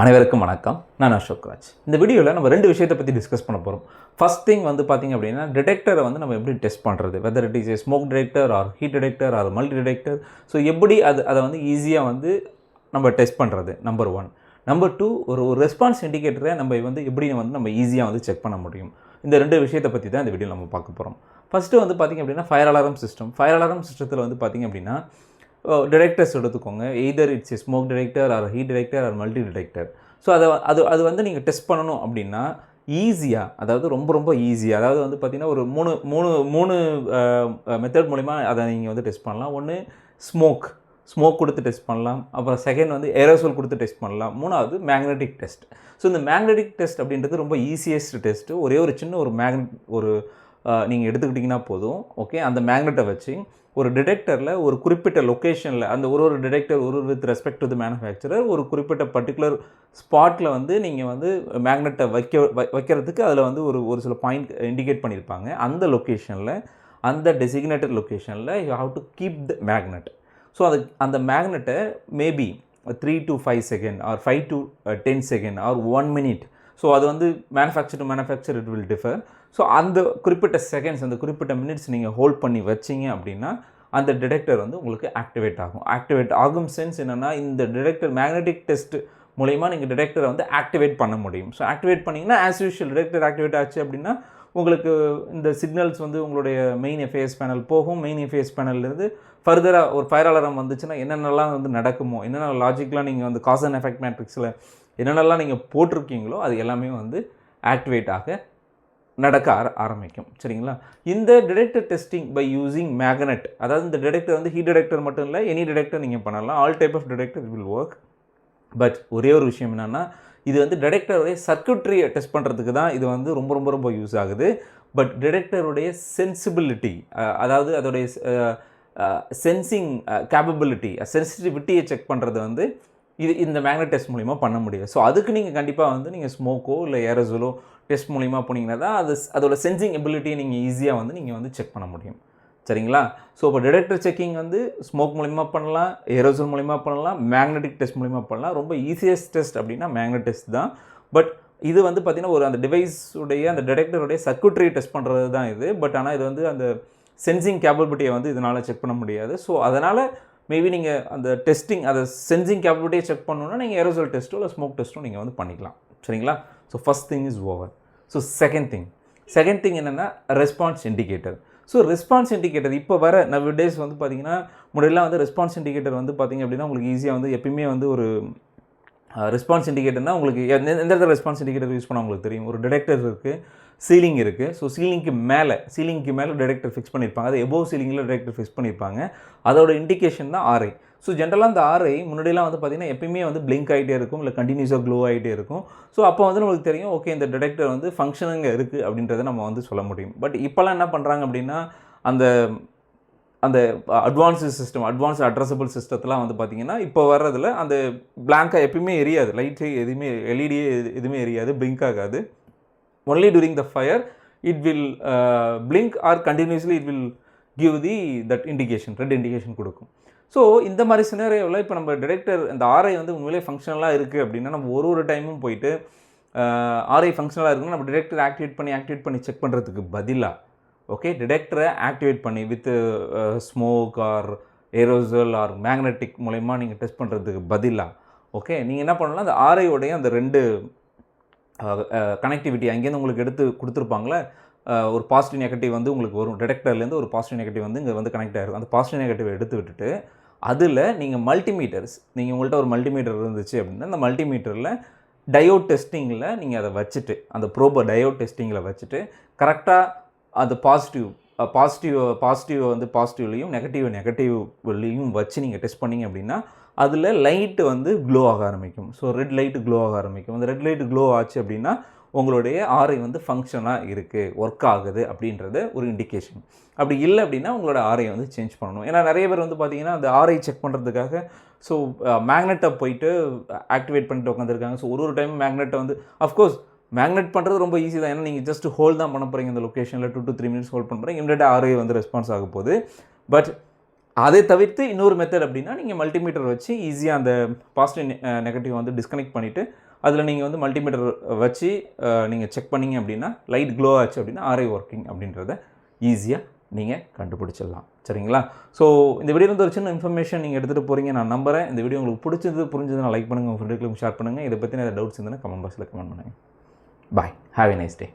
அனைவருக்கும் வணக்கம். நான் அசோக் ராஜ். இந்த வீடியோவில் நம்ம ரெண்டு விஷயத்தை பற்றி டிஸ்கஸ் பண்ண போகிறோம். ஃபர்ஸ்ட் திங் வந்து பார்த்திங்க அப்படின்னா, டிடெக்டரை வந்து நம்ம எப்படி டெஸ்ட் பண்ணுறது, whether it is a smoke detector or heat detector or multi detector. So எப்படி அதை வந்து ஈஸியாக வந்து நம்ம டெஸ்ட் பண்ணுறது, நம்பர் 1. நம்பர் 2, ஒரு ரெஸ்பான்ஸ் இண்டிகேட்டரை எப்படி நம்ம ஈஸியாக வந்து செக் பண்ண முடியும். இந்த ரெண்டு விஷயத்தை பற்றி தான் இந்த வீடியோ நம்ம பார்க்க போகிறோம். ஃபஸ்ட்டு வந்து பார்த்திங்க அப்படின்னா, fire alarm system. Fire alarm சிஸ்டத்தில் வந்து பார்த்திங்க அப்படின்னா, டிடெக்டர்ஸ் எடுத்துக்கோங்க. Either it's a smoke detector or heat detector or multi detector. So அது வந்து நீங்கள் டெஸ்ட் பண்ணணும் அப்படின்னா ஈஸியாக, அதாவது ரொம்ப ஈஸியாக, அதாவது வந்து பார்த்திங்கன்னா ஒரு மூணு மெத்தட் மூலிமா அதை நீங்கள் வந்து டெஸ்ட் பண்ணலாம். ஒன்று ஸ்மோக் கொடுத்து டெஸ்ட் பண்ணலாம். அப்புறம் செகண்ட் வந்து ஏரோசோல் கொடுத்து டெஸ்ட் பண்ணலாம். மூணாவது மேக்னெட்டிக் டெஸ்ட். ஸோ இந்த மேக்னெட்டிக் டெஸ்ட் அப்படின்றது ரொம்ப ஈஸியஸ்ட் டெஸ்ட்டு. ஒரே ஒரு சின்ன ஒரு நீங்கள் எடுத்துக்கிட்டிங்கன்னா போதும். ஓகே, அந்த மேக்னெட்டை வச்சு ஒரு டிடெக்டரில் ஒரு குறிப்பிட்ட லொக்கேஷனில், அந்த ஒரு detector with respect to the manufacturer ஒரு பர்டிகுலர் ஸ்பாட்டில் வந்து நீங்கள் வந்து மேக்னெட்டை வைக்கிறதுக்கு அதில் வந்து ஒரு சில பாயிண்ட் இண்டிகேட் பண்ணியிருப்பாங்க. அந்த லொக்கேஷனில், அந்த டெசிக்னேட்டட் லொக்கேஷனில் you have to keep the magnet. So அந்த மேக்னெட்டை maybe 3 to 5 second or 5 to 10 second or 1 minute. So அது வந்து manufacture to manufacture it will differ. So அந்த குறிப்பிட்ட செகண்ட்ஸ், அந்த குறிப்பிட்ட மினிட்ஸ் நீங்கள் ஹோல்ட் பண்ணி வச்சிங்க அப்படின்னா அந்த டிடெக்டர் வந்து உங்களுக்கு ஆக்டிவேட் ஆகும் சென்ஸ் என்னென்னா, இந்த டிடெக்டர் மேக்னெட்டிக் டெஸ்ட் மூலயமா நீங்கள் டிடெக்டரை வந்து ஆக்டிவேட் பண்ண முடியும். ஸோ ஆக்டிவேட் பண்ணிங்கன்னா ஆஸ் யூஷுவல் டிடெக்டர் ஆக்டிவேட் ஆச்சு அப்படின்னா உங்களுக்கு இந்த சிக்னல்ஸ் வந்து உங்களுடைய மெயின் எஃப்ஏஎஸ் பேனல் போகும். மெயின் எஃப்ஏஎஸ் பேனல்லேருந்து ஃபர்தராக ஒரு ஃபயர் அலாரம் வந்துச்சுன்னா என்னென்னலாம் வந்து நடக்குமோ, என்னென்ன லாஜிக்லாம் நீங்கள் வந்து காஸ் அண்ட் எஃபெக்ட் மேட்ரிக்ஸில் என்னென்னலாம் நீங்கள் போட்டிருக்கீங்களோ அது எல்லாமே வந்து ஆக்டிவேட் நடக்க ஆரம்பிக்கும். சரிங்களா? இந்த detector testing by using magnet, அதாவது இந்த டிடெக்டர் வந்து ஹீட் டிடெக்டர் மட்டும் இல்லை, எனி டிடெக்டர் நீங்கள் பண்ணலாம். All type of detector will work. But ஒரே ஒரு விஷயம் என்னென்னா, இது வந்து டிடெக்டருடைய சர்க்யூட்ரியை டெஸ்ட் பண்ணுறதுக்கு தான் இது வந்து ரொம்ப யூஸ் ஆகுது. பட் டிடெக்டருடைய சென்சிபிலிட்டி, அதாவது அதோடைய சென்சிங் கேப்பபிலிட்டி, சென்சிட்டிவிட்டியை செக் பண்ணுறது வந்து இந்த மேக்னெட் டெஸ்ட் மூலிமா பண்ண முடியும். ஸோ அதுக்கு நீங்கள் கண்டிப்பாக வந்து நீங்கள் ஸ்மோக்கோ இல்லை ஏரோசோலோ டெஸ்ட் மூலிமா போனீங்கன்னா தான் அதோட சென்சிங் எபிலிட்டியை நீங்கள் ஈஸியாக வந்து நீங்கள் வந்து செக் பண்ண முடியும். சரிங்களா? ஸோ இப்போ டிடெக்டர் செக்கிங் வந்து ஸ்மோக் மூலிமா பண்ணலாம், ஏரோசோல் மூலிமா பண்ணலாம், மேக்னெட்டிக் டெஸ்ட் மூலிமா பண்ணலாம். ரொம்ப ஈஸியஸ்ட் டெஸ்ட் அப்படின்னா மேக்னெட் டெஸ்ட் தான். பட் இது வந்து பார்த்திங்கன்னா அந்த டிவைஸுடைய அந்த டிடெக்டருடைய சர்க்யூட்ரி டெஸ்ட் பண்ணுறது தான் இது. பட் ஆனால் இது வந்து அந்த சென்சிங் கேப்பபிலிட்டியை வந்து இதனால் செக் பண்ண முடியாது. ஸோ அதனால் மேபி நீங்கள் அந்த டெஸ்டிங், அதை சென்சிங் கேப்பபிலிட்டியை செக் பண்ணணுன்னா நீங்கள் ஏரோசோல் டெஸ்ட்டோ இல்லை ஸ்மோக் டெஸ்ட்டோ நீங்கள் வந்து பண்ணிக்கலாம். சரிங்களா? So first thing is over. So second thing என்னென்னா response indicator. So response indicator இப்போ வர நவடேஸ் வந்து பார்த்திங்கன்னா, முன்னாடிலாம் வந்து ரெஸ்பான்ஸ் இண்டிகேட்டர் வந்து பார்த்திங்க அப்படின்னா உங்களுக்கு ஈஸியாக வந்து எப்பயுமே வந்து ஒரு ரெஸ்பான்ஸ் இண்டிகேட்டர்னால் உங்களுக்கு எந்த இடத்துல ரெஸ்பான்ஸ் இண்டிகேட்டர் யூஸ் பண்ணால் உங்களுக்கு தெரியும். ஒரு டிடெக்டர் இருக்குது, சீலிங் இருக்குது. ஸோ சீலிங்க்கு மேலே டிடெக்டர் ஃபிக்ஸ் பண்ணியிருப்பாங்க. அது எபோவ் சீலிங்கில் டிடெக்டர் ஃபிக்ஸ் பண்ணியிருப்பாங்க. அதோட இண்டிகேஷன் தான் ஆர்ஐ. ஸோ ஜென்ரலாக அந்த ஆர்ஐ முன்னாடிலாம் வந்து பார்த்திங்கன்னா எப்பயுமே வந்து பிளிங்க் ஆகிட்டே இருக்கும், இல்லை கண்டினியூஸாக க்ளோ ஆகிட்டே இருக்கும். ஸோ அப்போ வந்து நம்மளுக்கு தெரியும், ஓகே இந்த டிடெக்டர் வந்து ஃபங்க்ஷனுங்க இருக்குது அப்படின்றத நம்ம வந்து சொல்ல முடியும். பட் இப்போலாம் என்ன பண்ணுறாங்க அப்படின்னா, அந்த அட்வான்ஸ் அட்ரஸபிள் சிஸ்டத்தெலாம் வந்து பார்த்திங்கன்னா இப்போ வர்றதில் அந்த பிளாங்காக எப்பயுமே எரியாது, லைட்டு எதுவுமே எல்இடியே எதுவுமே எரியாது, பிளிங்க் ஆகாது. Only during the fire it will blink R continuously it will give that indication, red indication கொடுக்கும். ஸோ இந்த மாதிரி சினேரியோவில் இப்போ நம்ம டிடெக்டர் இந்த ஆர்ஐ வந்து உண்மையிலே ஃபங்க்ஷனலாக இருக்குது அப்படின்னா நம்ம ஒரு டைமும் போயிட்டு ஆர்ஐ ஃபங்க்ஷனலாக இருக்குன்னா நம்ம டிடெக்டர் ஆக்டிவேட் பண்ணி செக் பண்ணுறதுக்கு பதிலாக, ஓகே, டிடெக்டரை ஆக்டிவேட் பண்ணி with smoke or aerosol or magnetic மூலயமா நீங்கள் டெஸ்ட் பண்ணுறதுக்கு பதிலாக, ஓகே, நீங்கள் என்ன பண்ணலாம், அந்த ஆர்ஐயோடைய அந்த ரெண்டு கனெக்டிவிட்டி அங்கேருந்து உங்களுக்கு எடுத்து கொடுத்துருப்பாங்களே, ஒரு பாசிட்டிவ் நெகட்டிவ் வந்து உங்களுக்கு வரும். டிடெக்டர்லேருந்து ஒரு பாசிட்டிவ் நெகட்டிவ் வந்து இங்கே வந்து கனெக்ட் ஆகிருக்கும். அந்த பாசிட்டிவ் நெகட்டிவ் எடுத்து விட்டுட்டு அதில் நீங்கள் உங்கள்கிட்ட ஒரு மல்டிமீட்டர் இருந்துச்சு அப்படின்னா அந்த மல்டிமீட்டரில் டயோட் டெஸ்டிங்கில் நீங்கள் அதை வச்சுட்டு, அந்த ப்ரோபை டயோட் டெஸ்டிங்கில் வச்சுட்டு கரெக்டாக அந்த பாசிட்டிவ் வந்து பாசிட்டிவ்லையும் நெகட்டிவ்லையும் வச்சு நீங்கள் டெஸ்ட் பண்ணிங்க அப்படின்னா அதில் லைட்டு வந்து க்ளோ ஆக ஆரம்பிக்கும். ஸோ ரெட் லைட்டு க்ளோ ஆக ஆரம்பிக்கும். அந்த ரெட் லைட்டு க்ளோ ஆச்சு அப்படின்னா உங்களுடைய ஆர்ஐ வந்து ஃபங்க்ஷனாக இருக்குது, ஒர்க் ஆகுது அப்படின்றது ஒரு இண்டிகேஷன். அப்படி இல்லை அப்படின்னா உங்களோட ஆர்ஐ வந்து சேஞ்ச் பண்ணணும். ஏன்னா நிறைய பேர் வந்து பார்த்திங்கன்னா அந்த ஆர்ஐ செக் பண்ணுறதுக்காக ஸோ மேக்னெட்டை போயிட்டு ஆக்டிவேட் பண்ணிட்டு உட்காந்துருக்காங்க. ஸோ ஒரு டைம் மேக்னெட்டை வந்து அஃப்கோர்ஸ் மேக்னெட் பண்ணுறது ரொம்ப ஈஸி தான். ஏன்னா நீங்கள் ஜஸ்ட் ஹோல்ட் தான் பண்ண போகிறீங்க. இந்த லொக்கேஷனில் 2 to 3 minutes ஹோல்ட் பண்ண போகிறீங்க, இமிடியேட்டாக ஆர்ஐ வந்து ரெஸ்பான்ஸ் ஆக போகுது. பட் அதை தவிர்த்து இன்னொரு மெத்தட் அப்படின்னா நீங்கள் மல்டிமீட்டர் வச்சு ஈஸியாக அந்த பாசிட்டிவ் நெகட்டிவ் வந்து டிஸ்கனெக்ட் பண்ணிவிட்டு அதில் நீங்கள் வந்து மல்டிமீட்டர் வச்சு நீங்கள் செக் பண்ணிங்க அப்படின்னா லைட் க்ளோ ஆச்சு அப்படின்னா ஆர்ஐ ஒர்க்கிங் அப்படின்றத ஈஸியாக நீங்கள் கண்டுபிடிச்சிடலாம். சரிங்களா? ஸோ இந்த வீடியோ வந்து ஒரு சின்ன இன்ஃபர்மேஷன் நீங்கள் எடுத்துகிட்டு போகிறீங்க நான் நம்புகிறேன். இந்த வீடியோ உங்களுக்கு பிடிச்சது புரிஞ்சதுன்னா லைக் பண்ணுங்கள், உங்கள் ஃப்ரெண்டுகளுக்கு ஷேர் பண்ணுங்கள். இதை பற்றின டவுட்ஸ் இருந்தால் கமெண்ட் பாக்ஸில் கமெண்ட் பண்ணுங்கள். பாய், ஹேவ் எ நைஸ் டே.